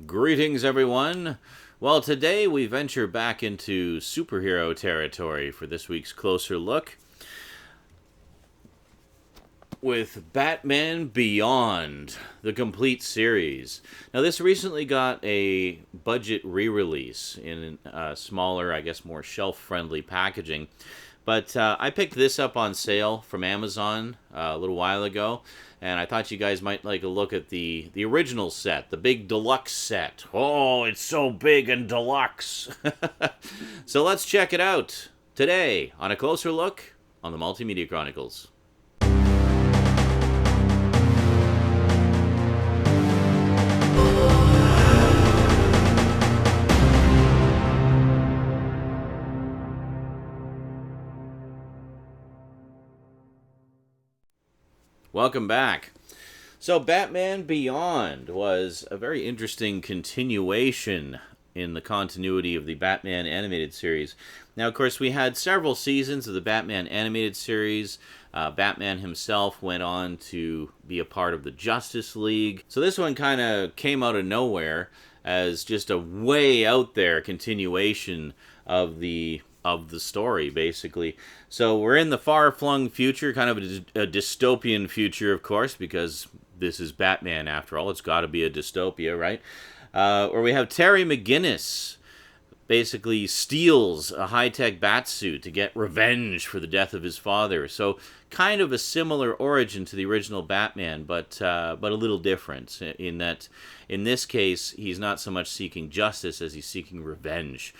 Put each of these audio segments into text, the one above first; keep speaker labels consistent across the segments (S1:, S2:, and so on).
S1: Greetings, everyone. Well, today we venture back into superhero territory for this week's Closer Look with Batman Beyond, the complete series. Now, this recently got a budget re-release in smaller, I guess more shelf-friendly packaging. But I picked this up on sale from Amazon a little while ago, and I thought you guys might like a look at the original set, the big deluxe set. Oh, it's so big and deluxe. So let's check it out today on a closer look on the Multimedia Chronicles. Welcome back. So, Batman Beyond was a very interesting continuation in the continuity of the Batman animated series. Now, of course, we had several seasons of the Batman animated series. Batman himself went on to be a part of the Justice League. So this one kind of came out of nowhere as just a way out there continuation of the story, basically. So we're in the far-flung future, kind of a dystopian future, of course, because this is Batman, after all. It's got to be a dystopia, right? Where we have Terry McGinnis basically steals a high-tech bat suit to get revenge for the death of his father. So kind of a similar origin to the original Batman, but a little different in that, in this case, he's not so much seeking justice as he's seeking revenge.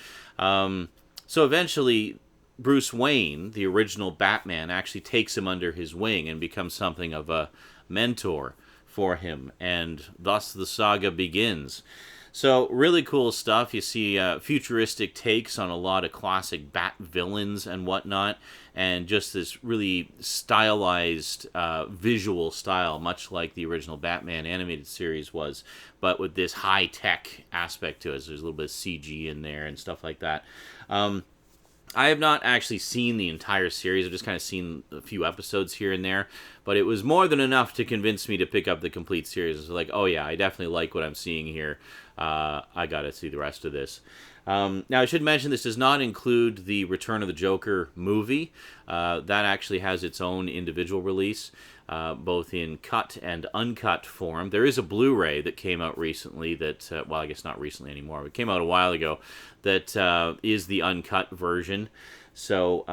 S1: So eventually, Bruce Wayne, the original Batman, actually takes him under his wing and becomes something of a mentor for him, and thus the saga begins. So, really cool stuff. You see futuristic takes on a lot of classic Bat villains and whatnot, and just this really stylized visual style, much like the original Batman animated series was, but with this high-tech aspect to it. So there's a little bit of CG in there and stuff like that. I have not actually seen the entire series. I've just kind of seen a few episodes here and there, but it was more than enough to convince me to pick up the complete series. It's like, oh yeah, I definitely like what I'm seeing here. I gotta see the rest of this. Now, I should mention this does not include the Return of the Joker movie. That actually has its own individual release, both in cut and uncut form. There is a Blu-ray that came out recently that, well, I guess not recently anymore, but it came out a while ago, that is the uncut version. So,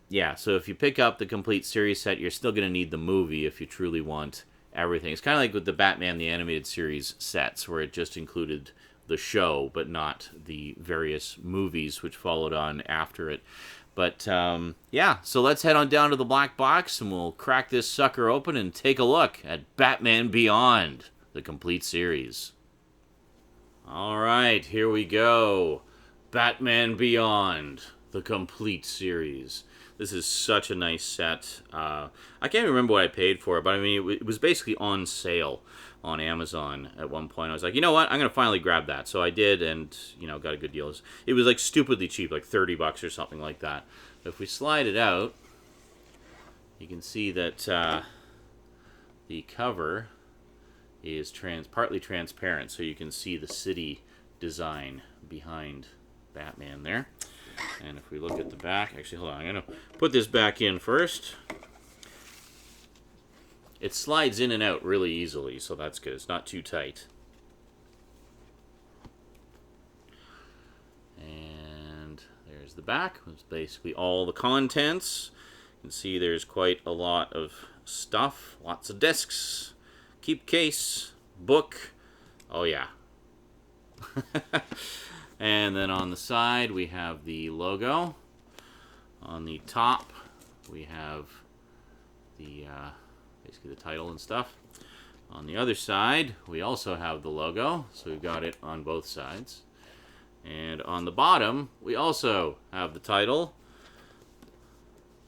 S1: yeah, so if you pick up the complete series set, you're still going to need the movie if you truly want everything. It's kind of like with the Batman the Animated Series sets, where it just included the show, but not the various movies which followed on after it. But, yeah, so let's head on down to the black box, and we'll crack this sucker open and take a look at Batman Beyond, the complete series. All right, here we go. Batman Beyond, the complete series. This is such a nice set. I can't remember what I paid for it, but I mean, it was basically on sale on Amazon at one point. I was like, you know what? I'm going to finally grab that. So I did, and, got a good deal. It was like stupidly cheap, like $30 or something like that. But if we slide it out, you can see that the cover is partly transparent, so you can see the city design behind Batman there. And if we look at the back, actually, hold on, I'm going to put this back in first. It slides in and out really easily, so that's good. It's not too tight. And there's the back. It's basically all the contents. You can see there's quite a lot of stuff. Lots of discs, keep case, book. Oh, yeah. And then on the side, we have the logo. On the top, we have the basically the title and stuff. On the other side, we also have the logo, so we've got it on both sides. And on the bottom, we also have the title.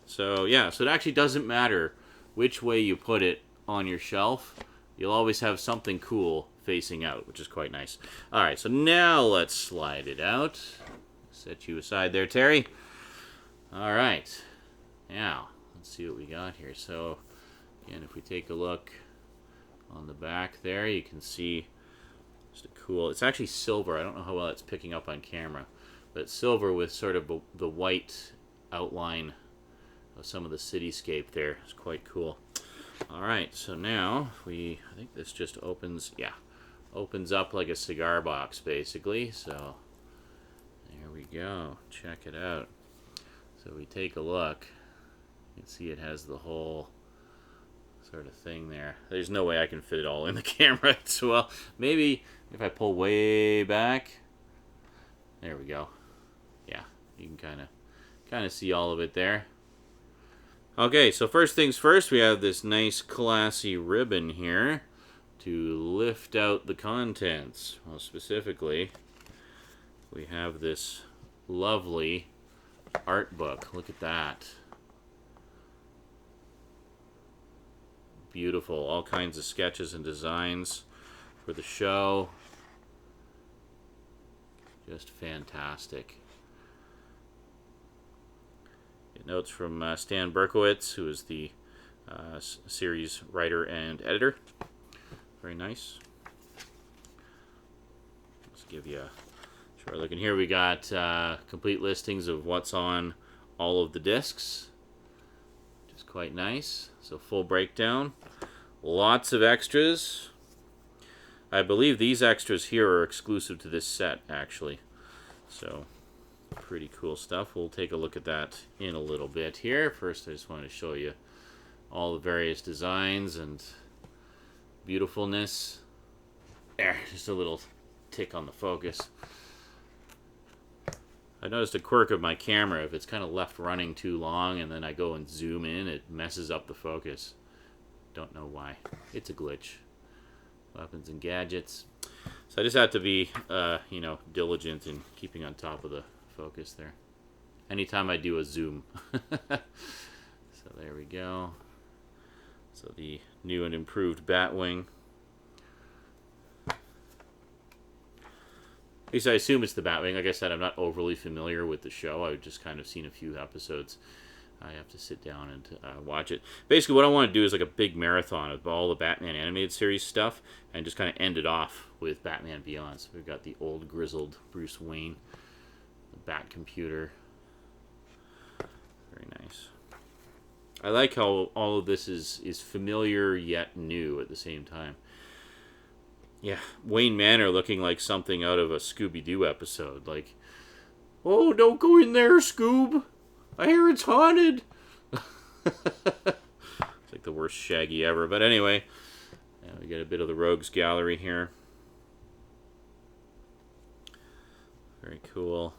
S1: So yeah, so it actually doesn't matter which way you put it on your shelf. You'll always have something cool facing out, which is quite nice. All right, so now let's slide it out. Set you aside there, Terry. All right. Now, let's see what we got here. So, again, if we take a look on the back there, you can see just a cool. It's actually silver. I don't know how well it's picking up on camera, but silver with sort of the white outline of some of the cityscape there. It's quite cool. All right, so now I think this just opens, yeah, opens up like a cigar box basically. So there we go. Check it out. So we take a look. You can see it has the whole sort of thing there. There's no way I can fit it all in the camera as well. Maybe if I pull way back. There we go. Yeah, you can kind of see all of it there. Okay, so first things first, we have this nice classy ribbon here to lift out the contents. Well, specifically, we have this lovely art book. Look at that. Beautiful. All kinds of sketches and designs for the show. Just fantastic. Notes from Stan Berkowitz, who is the series writer and editor. Very nice. Let's give you a short look. And here we got complete listings of what's on all of the discs. Which is quite nice. So full breakdown. Lots of extras. I believe these extras here are exclusive to this set, actually. So pretty cool stuff. We'll take a look at that in a little bit here. First, I just want to show you all the various designs and beautifulness. There, just a little tick on the focus. I noticed a quirk of my camera. If it's kind of left running too long and then I go and zoom in, it messes up the focus. Don't know why. It's a glitch. Weapons and gadgets. So I just have to be, diligent in keeping on top of the focus there. Anytime I do a zoom. So there we go. So the new and improved Batwing. At least I assume it's the Batwing. Like I said, I'm not overly familiar with the show. I've just kind of seen a few episodes. I have to sit down and watch it. Basically, what I want to do is like a big marathon of all the Batman animated series stuff and just kind of end it off with Batman Beyond. So we've got the old grizzled Bruce Wayne, the Bat computer. Very nice. I like how all of this is familiar yet new at the same time. Yeah, Wayne Manor looking like something out of a Scooby-Doo episode. Like, oh, don't go in there, Scoob! I hear it's haunted! It's like the worst Shaggy ever. But anyway, we get a bit of the Rogues Gallery here. Very cool.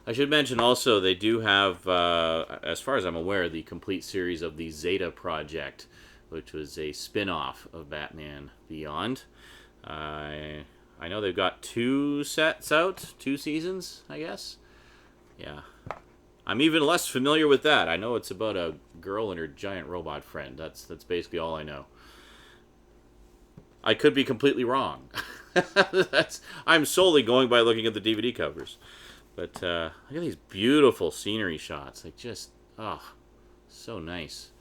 S1: I should mention also they do have, as far as I'm aware, the complete series of the Zeta Project, which was a spin-off of Batman Beyond. I know they've got 2 sets out, 2 seasons, I guess. Yeah. I'm even less familiar with that. I know it's about a girl and her giant robot friend. That's basically all I know. I could be completely wrong. I'm solely going by looking at the DVD covers. But look at these beautiful scenery shots. Like just, so nice.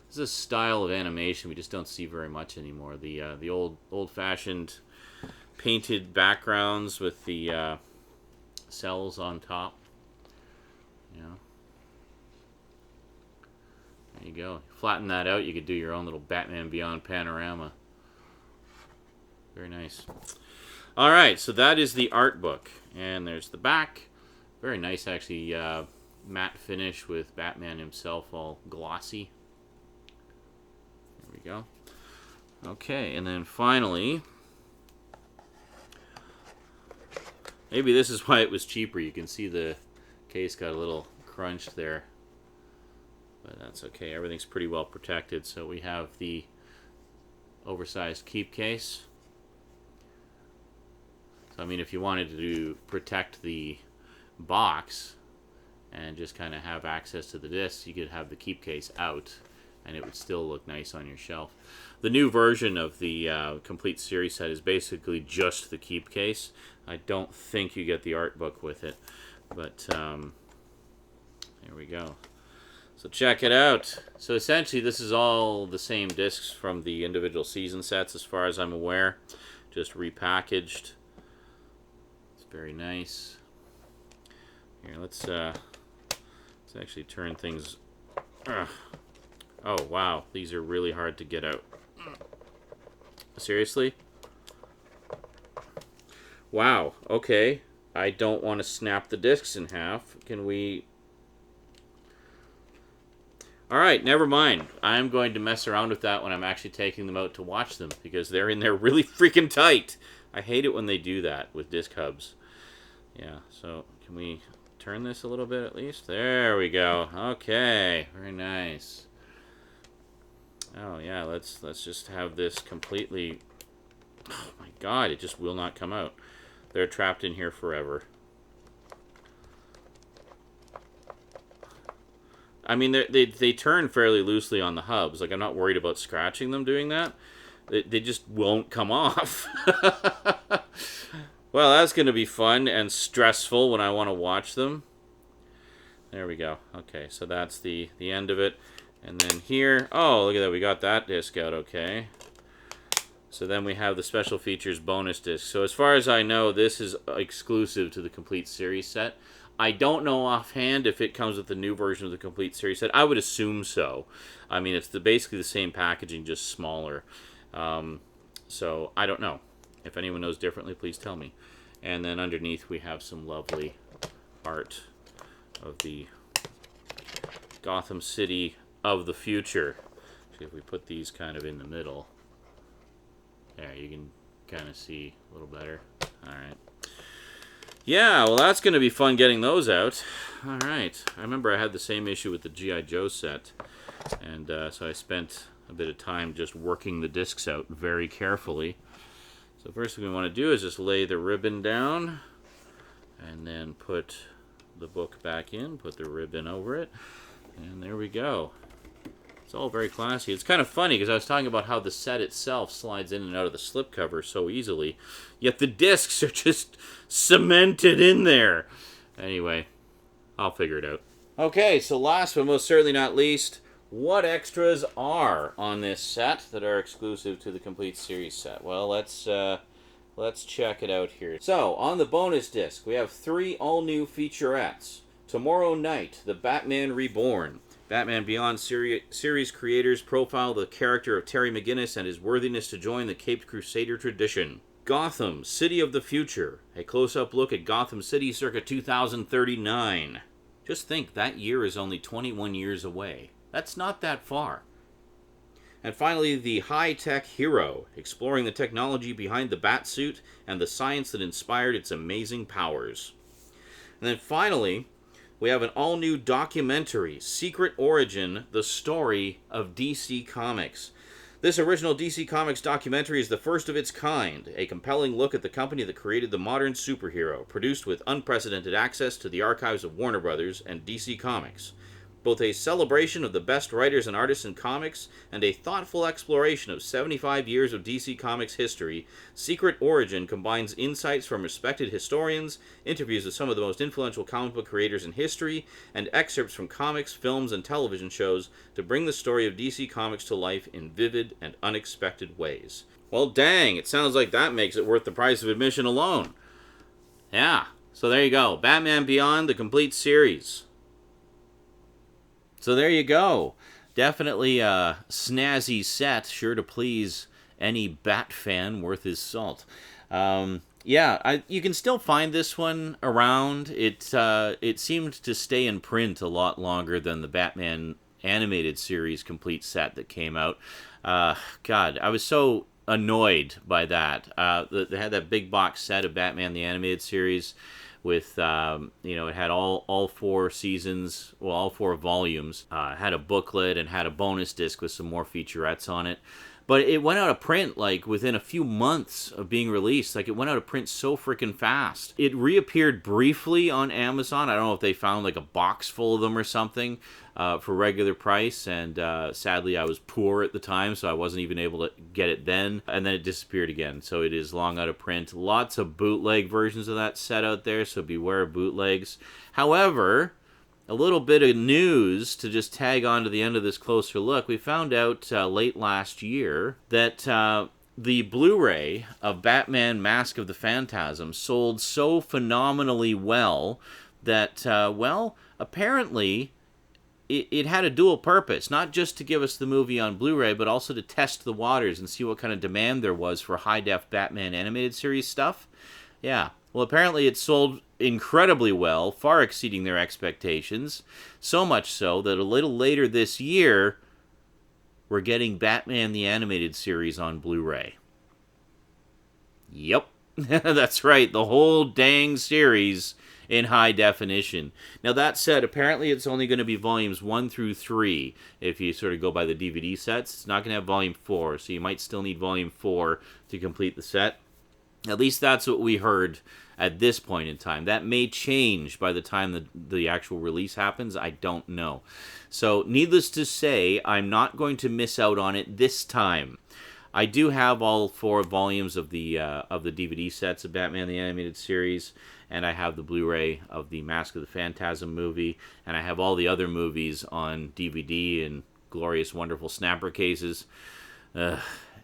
S1: This is a style of animation we just don't see very much anymore. The old-fashioned painted backgrounds with the cells on top. You know, there you go. Flatten that out, you could do your own little Batman Beyond panorama. Very nice. All right, so that is the art book, and there's the back. Very nice, actually, matte finish with Batman himself, all glossy. There we go. Okay, and then finally, maybe this is why it was cheaper. You can see the case got a little crunched there, but that's okay. Everything's pretty well protected. So we have the oversized keep case. So I mean, if you wanted to protect the box and just kind of have access to the discs, you could have the keep case out and it would still look nice on your shelf. The new version of the complete series set is basically just the keep case. I don't think you get the art book with it. But there we go. So check it out. So essentially this is all the same discs from the individual season sets as far as I'm aware. just repackaged. It's very nice. Here, let's actually turn things. Oh wow, these are really hard to get out. Seriously? Wow, okay. I don't want to snap the discs in half. Can we... Alright, never mind. I'm going to mess around with that when I'm actually taking them out to watch them, because they're in there really freaking tight. I hate it when they do that with disc hubs. Yeah, so can we turn this a little bit at least? There we go. Okay, very nice. Oh yeah, let's just have this completely... Oh my god, it just will not come out. They're trapped in here forever. I mean, they turn fairly loosely on the hubs. Like, I'm not worried about scratching them doing that. They just won't come off. Well, that's going to be fun and stressful when I want to watch them. There we go. Okay, so that's the end of it. And then here, oh, look at that. We got that disc out okay. So then we have the special features bonus disc. So as far as I know, this is exclusive to the complete series set. I don't know offhand if it comes with the new version of the complete series set. I would assume so. I mean, it's basically the same packaging, just smaller. So I don't know. If anyone knows differently, please tell me. And then underneath we have some lovely art of the Gotham City of the future. So if we put these kind of in the middle, there you can kind of see a little better. All right. Yeah, well, that's going to be fun getting those out. All right. I remember I had the same issue with the G.I. Joe set, and so I spent a bit of time just working the discs out very carefully. So first thing we want to do is just lay the ribbon down, and then put the book back in, put the ribbon over it, and there we go. It's all very classy. It's kind of funny because I was talking about how the set itself slides in and out of the slipcover so easily, yet the discs are just cemented in there. Anyway, I'll figure it out. Okay, so last but most certainly not least, what extras are on this set that are exclusive to the complete series set? Well, let's check it out here. So, on the bonus disc, we have 3 all-new featurettes. Tomorrow Night, The Batman Reborn. Batman Beyond series creators profile the character of Terry McGinnis and his worthiness to join the Caped Crusader tradition. Gotham, City of the Future. A close-up look at Gotham City circa 2039. Just think, that year is only 21 years away. That's not that far. And finally, the High-Tech Hero, exploring the technology behind the Batsuit and the science that inspired its amazing powers. And then finally, we have an all-new documentary, Secret Origin, the story of DC Comics. This original DC Comics documentary is the first of its kind, a compelling look at the company that created the modern superhero, produced with unprecedented access to the archives of Warner Brothers and DC Comics. Both a celebration of the best writers and artists in comics and a thoughtful exploration of 75 years of DC Comics history, Secret Origin combines insights from respected historians, interviews with some of the most influential comic book creators in history, and excerpts from comics, films, and television shows to bring the story of DC Comics to life in vivid and unexpected ways. Well, dang, it sounds like that makes it worth the price of admission alone. Yeah, so there you go. Batman Beyond, the complete series. So there you go. Definitely a snazzy set, sure to please any Bat fan worth his salt. You can still find this one around. It seemed to stay in print a lot longer than the Batman animated series complete set that came out. God, I was so annoyed by that. They had that big box set of Batman the Animated Series with, it had all 4 seasons, well, all 4 volumes, had a booklet and had a bonus disc with some more featurettes on it. But it went out of print, like, within a few months of being released. Like, it went out of print so freaking fast. It reappeared briefly on Amazon. I don't know if they found, like, a box full of them or something for regular price. And sadly, I was poor at the time, so I wasn't even able to get it then. And then it disappeared again. So it is long out of print. Lots of bootleg versions of that set out there, so beware of bootlegs. However, a little bit of news to just tag on to the end of this closer look. We found out late last year that the Blu-ray of Batman Mask of the Phantasm sold so phenomenally well that, well, apparently it had a dual purpose, not just to give us the movie on Blu-ray, but also to test the waters and see what kind of demand there was for high-def Batman animated series stuff. Yeah, well, apparently it sold incredibly well, far exceeding their expectations, so much so that a little later this year, we're getting Batman the Animated Series on Blu-ray. Yep, that's right, the whole dang series in high definition. Now, that said, apparently it's only going to be volumes 1 through 3 if you sort of go by the DVD sets. It's not going to have volume 4, so you might still need volume 4 to complete the set. At least that's what we heard at this point in time. That may change by the time the actual release happens. I don't know. So, needless to say, I'm not going to miss out on it this time. I do have all 4 volumes of the DVD sets of Batman the Animated Series, and I have the Blu-ray of the Mask of the Phantasm movie, and I have all the other movies on DVD in glorious, wonderful snapper cases.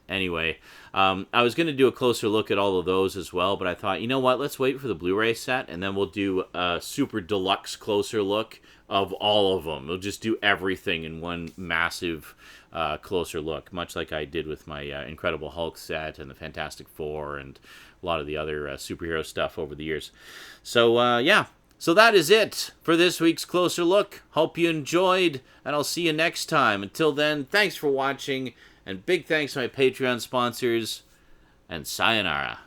S1: Anyway, I was going to do a closer look at all of those as well, but I thought, you know what, let's wait for the Blu-ray set, and then we'll do a super deluxe closer look of all of them. We'll just do everything in one massive closer look, much like I did with my Incredible Hulk set and the Fantastic Four and a lot of the other superhero stuff over the years. So, yeah. So that is it for this week's Closer Look. Hope you enjoyed, and I'll see you next time. Until then, thanks for watching, and big thanks to my Patreon sponsors, and sayonara.